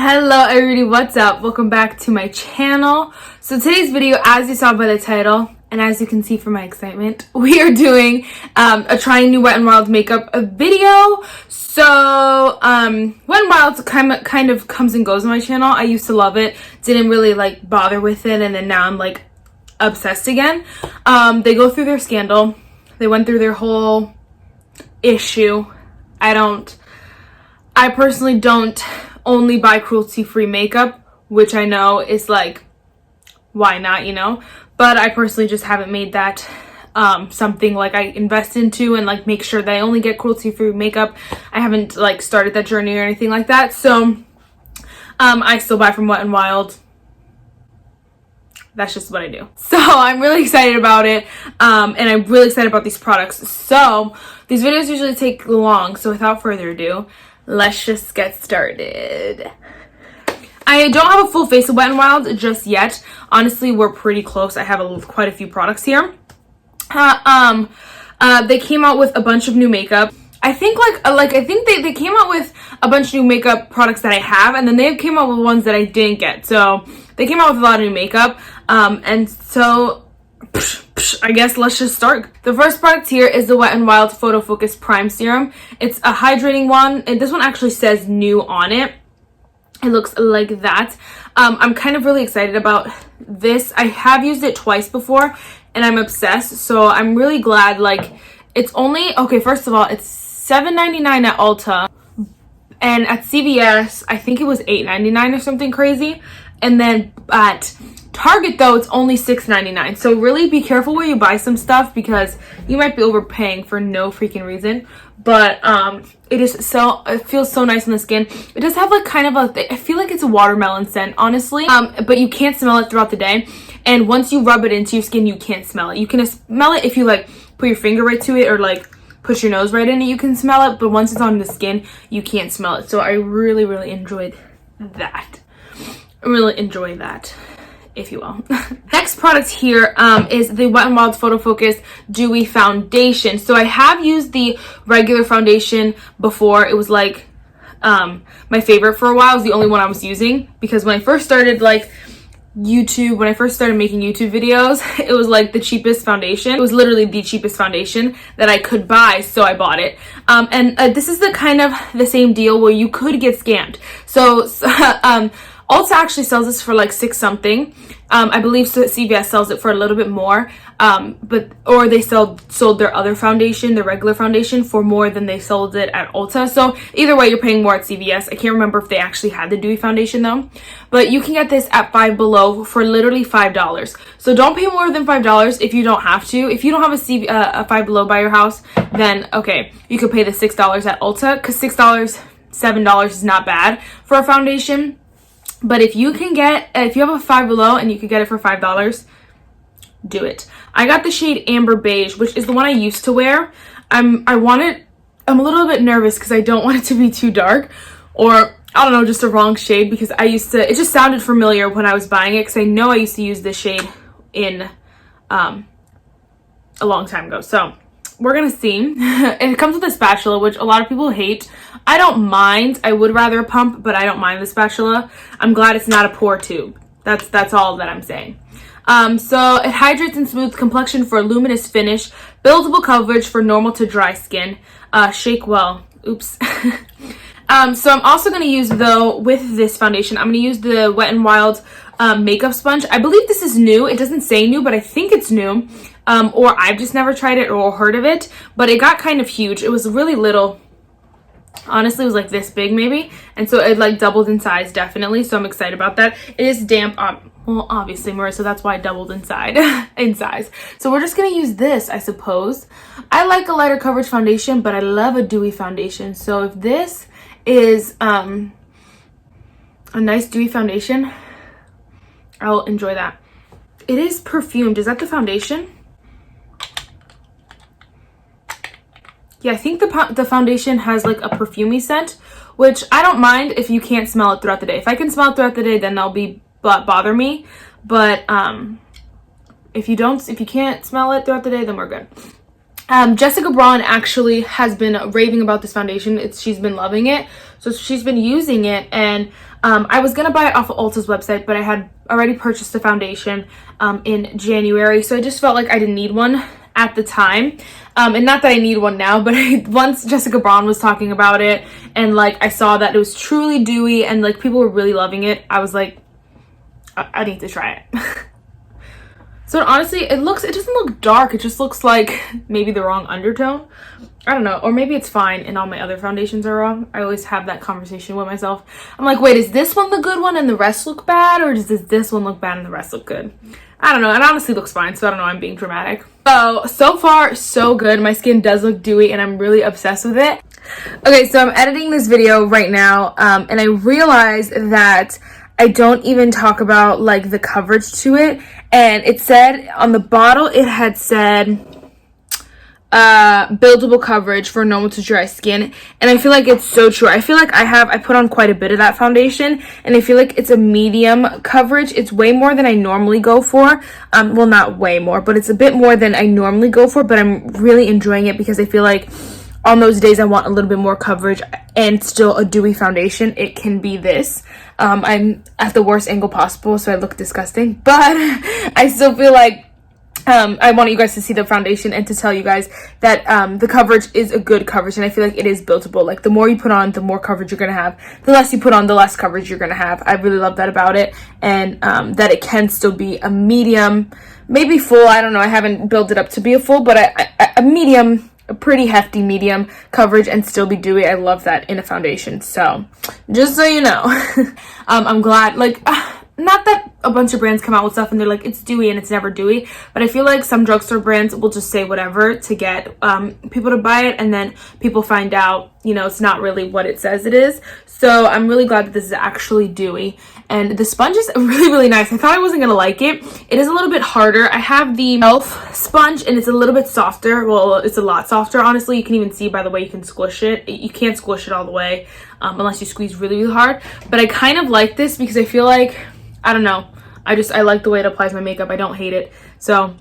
Hello everybody, what's up? Welcome back to my channel. So today's video, as you saw by the title and as you can see from my excitement, we are doing a trying new Wet n Wild makeup video. So Wet n Wild kind of comes and goes on my channel. I used to love it, didn't really like bother with it, and then now I'm like obsessed again. They go through their scandal. They went through their whole issue. I personally don't only buy cruelty-free makeup, which I know is like, why not, you know? But I personally just haven't made that something like I invest into and like make sure that I only get cruelty-free makeup. I haven't like started that journey or anything like that. So I still buy from Wet n Wild. That's just what I do. So I'm really excited about it, and I'm really excited about these products. So these videos usually take long, so without further ado, let's just get started. I don't have a full face of Wet n Wild just yet. Honestly, we're pretty close. I have quite a few products here. They came out with a bunch of new makeup. I think I think they came out with a bunch of new makeup products that I have, and then they came out with ones that I didn't get. So they came out with a lot of new makeup, and so I guess let's just start. The first product here is the Wet n Wild Photofocus Prime Serum. It's a hydrating one, and this one actually says new on it. It looks like that. I'm kind of really excited about this. I have used it twice before, and I'm obsessed. So I'm really glad. Like, it's only, okay, first of all, it's $7.99 at Ulta, and at CVS, I think it was $8.99 or something crazy. And then at Target, though, it's only $6.99. So really be careful where you buy some stuff, because you might be overpaying for no freaking reason. But it feels so nice on the skin. It does have like kind of I feel like it's a watermelon scent, honestly. But you can't smell it throughout the day. And once you rub it into your skin, you can't smell it. You can smell it if you like put your finger right to it, or like put your nose right in it, you can smell it. But once it's on the skin, you can't smell it. So I really, really enjoyed that. I really enjoy that, if you will. Next product here is the Wet n Wild Photofocus Dewy Foundation. So I have used the regular foundation before. It was like my favorite for a while. It was the only one I was using, because when I first started like YouTube, when I first started making YouTube videos, it was like the cheapest foundation. It was literally the cheapest foundation that I could buy, so I bought it. And this is the kind of the same deal where you could get scammed. So Ulta actually sells this for like $6 something. I believe CVS sells it for a little bit more, or they sold their other foundation, their regular foundation, for more than they sold it at Ulta. So either way, you're paying more at CVS. I can't remember if they actually had the Dewy foundation though, but you can get this at Five Below for literally $5. So don't pay more than $5 if you don't have to. If you don't have a Five Below by your house, then okay, you could pay the $6 at Ulta, because $6, $7 is not bad for a foundation. But if you have a Five Below and you can get it for $5, do it. I got the shade Amber Beige, which is the one I used to wear. I'm a little bit nervous because I don't want it to be too dark, or I don't know, just a wrong shade, because it just sounded familiar when I was buying it, because I know I used to use this shade in a long time ago. So we're gonna see. And it comes with a spatula, which a lot of people hate. I don't mind. I would rather a pump, but I don't mind the spatula. I'm glad it's not a pour tube. That's all that I'm saying. So it hydrates and smooths complexion for a luminous finish, buildable coverage for normal to dry skin. Shake well. Oops. So I'm also going to use, though, with this foundation, I'm going to use the Wet n Wild makeup sponge. I believe this is new. It doesn't say new, but I think it's new. Or I've just never tried it or heard of it, but it got kind of huge. It was really little. Honestly, it was like this big maybe, and so it like doubled in size, definitely. So I'm excited about that. It is damp, well, obviously, Marissa, so that's why it doubled in size. So we're just gonna use this, I suppose. I like a lighter coverage foundation, but I love a dewy foundation. So if this is a nice dewy foundation, I'll enjoy that. It is perfumed. Is that the foundation? Yeah, I think the foundation has like a perfumey scent, which I don't mind if you can't smell it throughout the day. If I can smell it throughout the day, then that'll bother me. But if you can't smell it throughout the day, then we're good. Jessica Braun actually has been raving about this foundation. She's been loving it, so she's been using it. And I was gonna buy it off of Ulta's website, but I had already purchased the foundation in January, so I just felt like I didn't need one at the time. And not that I need one now, but once Jessica Braun was talking about it and like I saw that it was truly dewy and like people were really loving it, I was like, I need to try it. So honestly, it doesn't look dark. It just looks like maybe the wrong undertone. I don't know. Or maybe it's fine and all my other foundations are wrong. I always have that conversation with myself. I'm like, wait, is this one the good one and the rest look bad? Or does this one look bad and the rest look good? I don't know. It honestly looks fine, so I don't know. I'm being dramatic. So far, so good. My skin does look dewy and I'm really obsessed with it. Okay, so I'm editing this video right now and I realized that I don't even talk about like the coverage to it. And it said on the bottle, it had said buildable coverage for normal to dry skin, and I feel like it's so true. I feel like I put on quite a bit of that foundation, and I feel like it's a medium coverage. It's way more than I normally go for. Well, not way more, but it's a bit more than I normally go for, but I'm really enjoying it because I feel like on those days I want a little bit more coverage and still a dewy foundation, it can be this. I'm at the worst angle possible, so I look disgusting, but I still feel like I want you guys to see the foundation and to tell you guys that the coverage is a good coverage, and I feel like it is buildable. Like the more you put on, the more coverage you're gonna have. The less you put on, the less coverage you're gonna have. I really love that about it, and that it can still be a medium, maybe full. I don't know. I haven't built it up to be a full, but a medium, a pretty hefty medium coverage and still be dewy. I love that in a foundation. So just so you know, I'm glad, like, not that a bunch of brands come out with stuff and they're like, it's dewy and it's never dewy, but I feel like some drugstore brands will just say whatever to get people to buy it, and then people find out, you know, it's not really what it says it is. So I'm really glad that this is actually dewy, and the sponge is really, really nice. I thought I wasn't gonna like it. It is a little bit harder. I have the e.l.f. sponge and it's a little bit softer. Well, it's a lot softer, honestly. You can even see by the way you can squish it. You can't squish it all the way unless you squeeze really, really hard. But I kind of like this because I feel like, I don't know, I like the way it applies my makeup. I don't hate it. So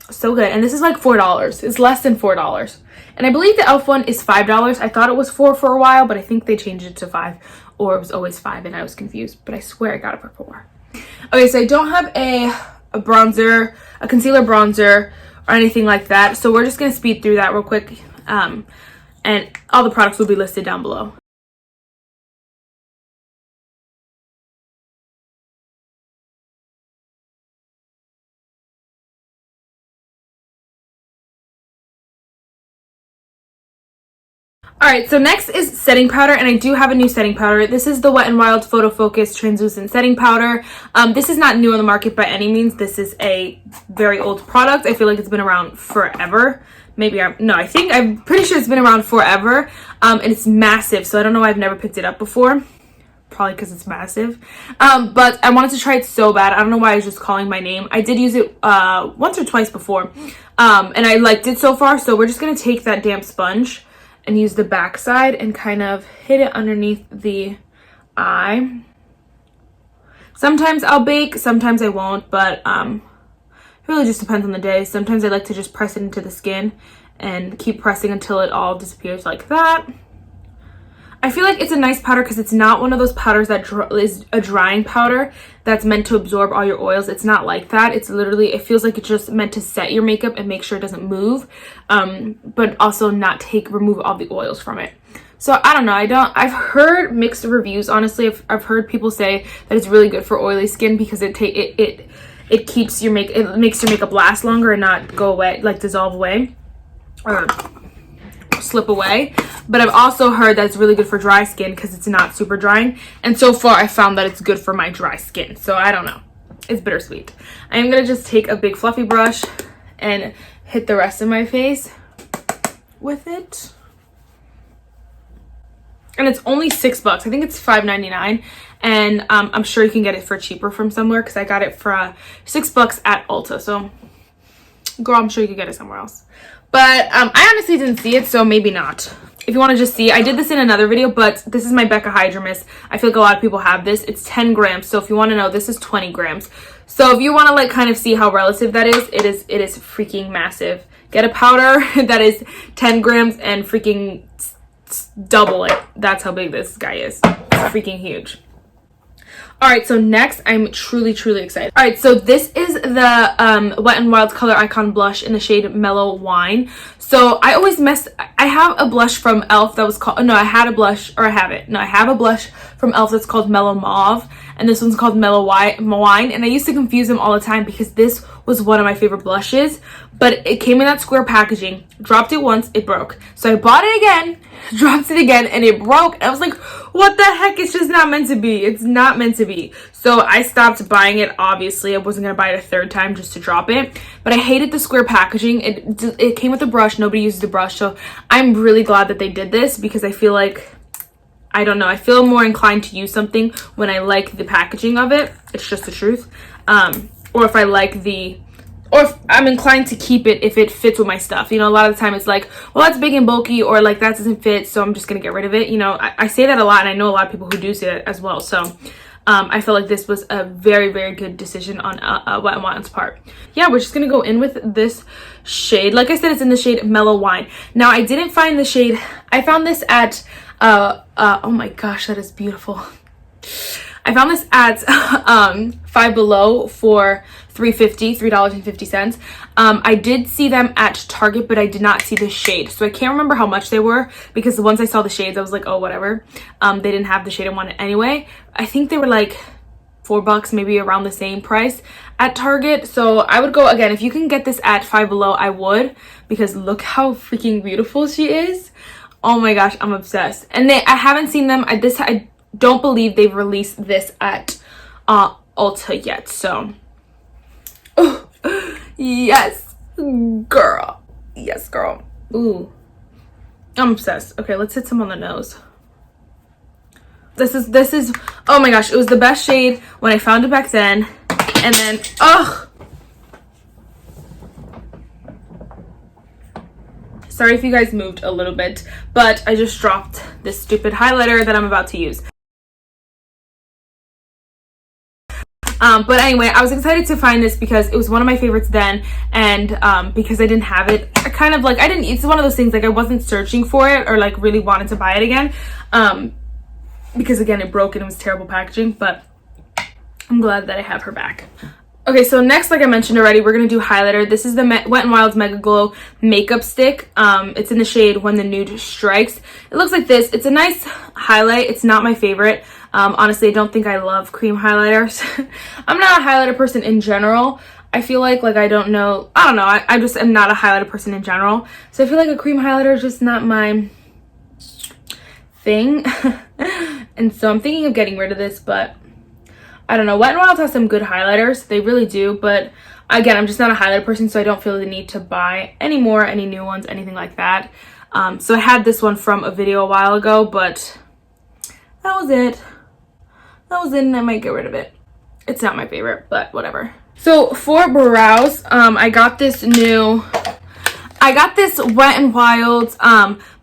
so good. And this is like $4. It's less than $4, and I believe the e.l.f. one is $5. I thought it was $4 for a while, but I think they changed it to $5, or it was always $5 and I was confused, but I swear I got it for $4. Okay, so I don't have a bronzer, a concealer bronzer or anything like that, so we're just gonna speed through that real quick, and all the products will be listed down below. Alright, so next is setting powder, and I do have a new setting powder. This is the Wet n Wild Photofocus Translucent Setting Powder. This is not new on the market by any means. This is a very old product. I feel like it's been around forever. I'm pretty sure it's been around forever. And it's massive, so I don't know why I've never picked it up before. Probably because it's massive. But I wanted to try it so bad. I don't know why I was just calling my name. I did use it once or twice before. And I liked it so far, so we're just going to take that damp sponge and use the back side and kind of hit it underneath the eye. Sometimes I'll bake, sometimes I won't, but it really just depends on the day. Sometimes I like to just press it into the skin and keep pressing until it all disappears like that. I feel like it's a nice powder because it's not one of those powders that is a drying powder that's meant to absorb all your oils. It's not like that. It's literally, it feels like it's just meant to set your makeup and make sure it doesn't move, but also not remove all the oils from it. So I don't know. I've heard mixed reviews, honestly. I've heard people say that it's really good for oily skin because it keeps your it makes your makeup last longer and not go away, like dissolve away or slip away. But I've also heard that it's really good for dry skin because it's not super drying, and so far I found that it's good for my dry skin. So I don't know, it's bittersweet. I am gonna just take a big fluffy brush and hit the rest of my face with it, and it's only $6. I think it's $5.99, and I'm sure you can get it for cheaper from somewhere because I got it for $6 at Ulta. So girl, I'm sure you could get it somewhere else, but I honestly didn't see it, so maybe not. If you want to just see, I did this in another video, but this is my Becca Hydra Mist. I feel like a lot of people have this. It's 10 grams, so if you want to know, this is 20 grams. So if you want to like kind of see how relative that is, it is freaking massive. get a powder that is 10 grams and freaking double it. That's how big this guy is. It's freaking huge. Alright, so next, I'm truly excited. Alright, so this is the Wet n Wild Color Icon blush in the shade Mellow Wine. So I always I have a blush from e.l.f. that was called, no, I had a blush, or I have it. No, I have a blush from e.l.f. that's called Mellow Mauve, and this one's called Mellow Wine, and I used to confuse them all the time because this was one of my favorite blushes, but it came in that square packaging. Dropped it once, it broke. So I bought it again, dropped it again, and it broke. And I was like, what the heck? It's just not meant to be. It's not meant to be. So I stopped buying it. Obviously, I wasn't gonna buy it a third time just to drop it, but I hated the square packaging. It came with a brush. Nobody uses the brush, so I'm really glad that they did this because I feel like, I don't know, I feel more inclined to use something when I like the packaging of it. It's just the truth. Or if I like or if I'm inclined to keep it if it fits with my stuff. You know, a lot of the time it's like, well, that's big and bulky, or like that doesn't fit, so I'm just gonna get rid of it. You know, I say that a lot, and I know a lot of people who do say that as well. So I feel like this was a very good decision on Wet n Wild's part. Yeah, we're just gonna go in with this shade. Like I said, it's in the shade Mellow Wine. Now, I didn't find the shade. I found this at oh my gosh, that is beautiful. I found this at Five Below for $3.50. I did see them at Target, but I did not see the shade, so I can't remember how much they were because once I saw the shades, I was like, oh, whatever. They didn't have the shade I wanted anyway. I think they were like $4, maybe around the same price at Target. So I would go, again, if you can get this at Five Below, I would, because look how freaking beautiful she is. Oh my gosh, I'm obsessed. And I haven't seen them at this. I don't believe they've released this at Ulta yet. So, oh, yes, girl. Yes, girl. Ooh, I'm obsessed. Okay, let's hit some on the nose. This is, oh my gosh, it was the best shade when I found it back then. And then, ugh. Sorry if you guys moved a little bit, but I just dropped this stupid highlighter that I'm about to use. But anyway, I was excited to find this because it was one of my favorites then, and because I didn't have it, I kind of like, it's one of those things, like I wasn't searching for it or like really wanted to buy it again, because again, it broke and it was terrible packaging, but I'm glad that I have her back. Okay, so next, like I mentioned already, we're gonna do highlighter. This is the Wet n Wild's Megaglo makeup stick. It's in the shade When the Nude Strikes. It looks like this. It's a nice highlight. It's not my favorite. Honestly, I don't think I love cream highlighters. I'm not a highlighter person in general. I feel like I don't know. I just am not a highlighter person in general. So I feel like a cream highlighter is just not my thing. And so I'm thinking of getting rid of this, but I don't know. Wet n Wild has some good highlighters. They really do. But again, I'm just not a highlighter person, so I don't feel the need to buy any more, any new ones, anything like that. So I had this one from a video a while ago, but that was it. That was it, and I might get rid of it. It's not my favorite, but whatever. So for brows, I got this Wet n Wild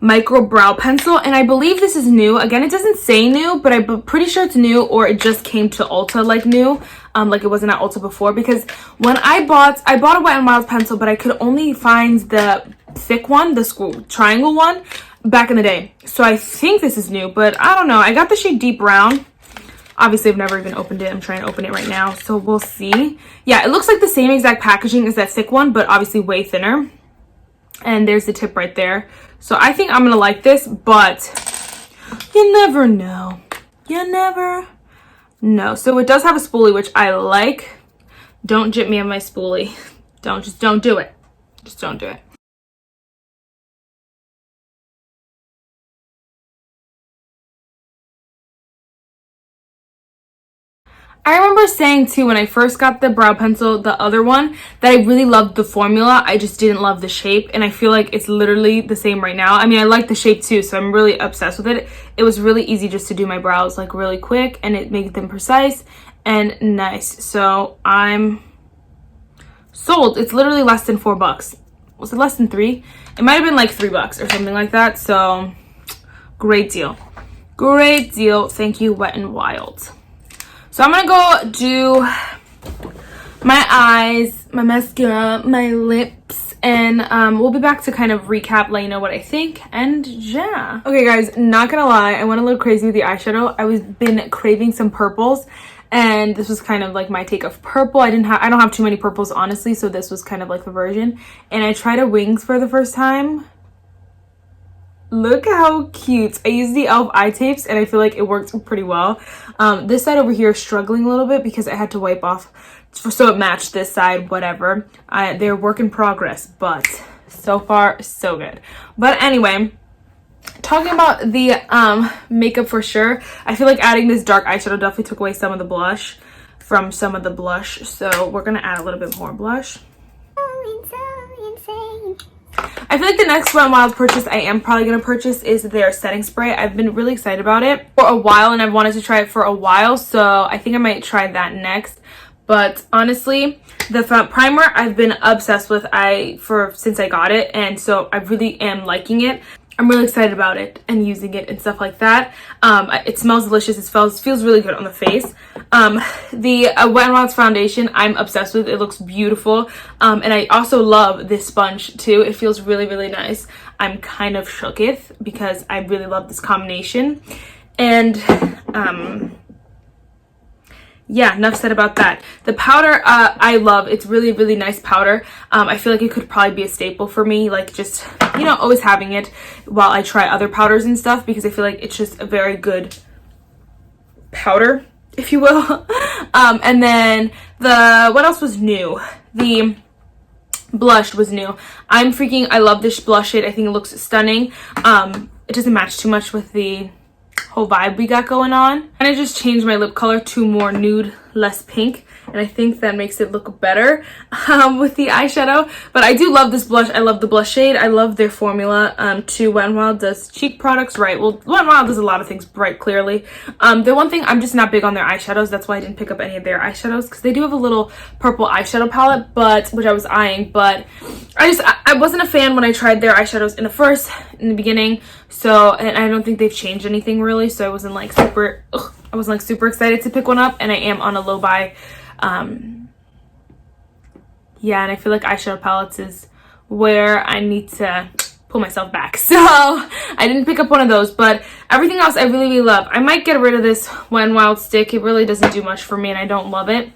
micro brow pencil, and I believe this is new. Again, it doesn't say new, but I'm pretty sure it's new, or it just came to Ulta like new, like it wasn't at Ulta before, because when I bought a Wet n Wild pencil, but I could only find the thick one, the triangle one, back in the day. So I think this is new, but I don't know. I got the shade Deep Brown. Obviously, I've never even opened it. I'm trying to open it right now, so we'll see. Yeah, it looks like the same exact packaging as that thick one, but obviously way thinner. And there's the tip right there. So I think I'm gonna like this, but you never know. You never know. So it does have a spoolie, which I like. Don't jip me on my spoolie. Just don't do it. Just don't do it. I remember saying too, when I first got the brow pencil, the other one, that I really loved the formula. I just didn't love the shape, and I feel like it's literally the same right now. I mean, I like the shape too, so I'm really obsessed with it. It was really easy just to do my brows like really quick, and it made them precise and nice. So I'm sold. It's literally less than $4. Was it less than $3? It might have been like $3 or something like that. So great deal. Great deal. Thank you, Wet n Wild. So I'm gonna go do my eyes, my mascara, my lips, and we'll be back to kind of recap, let you know what I think, and yeah. Okay guys, not gonna lie, I went a little crazy with the eyeshadow. I was been craving some purples, and this was kind of like my take of purple. I don't have too many purples honestly, so this was kind of like the version. And I tried a wings for the first time. Look how cute. I used the e.l.f. eye tapes and I feel like it worked pretty well. This side over here is struggling a little bit because I had to wipe off so it matched this side, whatever. They're work in progress, but so far so good. But anyway, talking about the makeup for sure, I feel like adding this dark eyeshadow definitely took away some of the blush from some of the blush, so we're gonna add a little bit more blush. I feel like the next Wet n Wild purchase I am probably going to purchase is their setting spray. I've been really excited about it for a while and I've wanted to try it for a while, so I think I might try that next. But honestly, the primer I've been obsessed with since I got it, and so I really am liking it. I'm really excited about it and using it and stuff like that. It smells delicious. It feels really good on the face. The Wet n Wild's foundation I'm obsessed with. It looks beautiful. And I also love this sponge too. It feels really, really nice. I'm kind of shooketh because I really love this combination. And yeah, enough said about that. The powder I love. It's really, really nice powder. I feel like it could probably be a staple for me, like just, you know, always having it while I try other powders and stuff, because I feel like it's just a very good powder, if you will. And then what else was new? The blush was new. I love this blush shade. I think it looks stunning. It doesn't match too much with the whole vibe we got going on, and I just changed my lip color to more nude, less pink, and I think that makes it look better with the eyeshadow. But I do love this blush. I love the blush shade. I love their formula too. Wet n Wild does cheek products right. Well, Wet n Wild does a lot of things right, clearly. The one thing, I'm just not big on their eyeshadows. That's why I didn't pick up any of their eyeshadows, because they do have a little purple eyeshadow palette, which I was eyeing, but I wasn't a fan when I tried their eyeshadows in the beginning. So, and I don't think they've changed anything really, so I wasn't like super excited to pick one up, and I am on a low buy. Yeah, and I feel like eyeshadow palettes is where I need to pull myself back, so I didn't pick up one of those. But everything else I really, really love. I might get rid of this Wet n Wild stick. It really doesn't do much for me and I don't love it,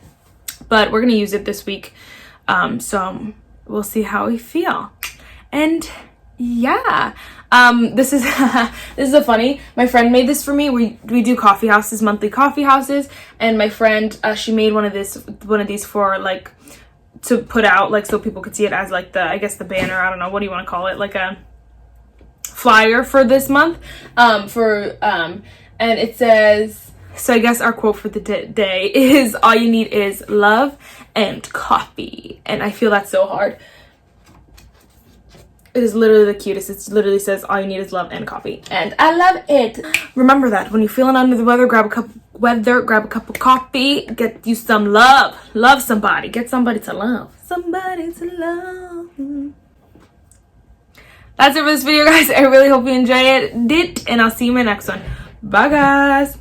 but we're gonna use it this week, so we'll see how we feel. And yeah, this is a funny, my friend made this for me. We do coffee houses, monthly coffee houses, and my friend she made one of these for like to put out, like, so people could see it as like I guess the banner, I don't know, what do you want to call it, like a flyer for this month, and it says, so I guess our quote for the day is, all you need is love and coffee. And I feel that's so hard. It is literally the cutest. It literally says, all you need is love and coffee. And I love it. Remember that. When you're feeling under the weather, grab a cup of coffee. Get you some love. Love somebody. Get somebody to love. Somebody to love. That's it for this video, guys. I really hope you enjoyed it. And I'll see you in my next one. Bye, guys.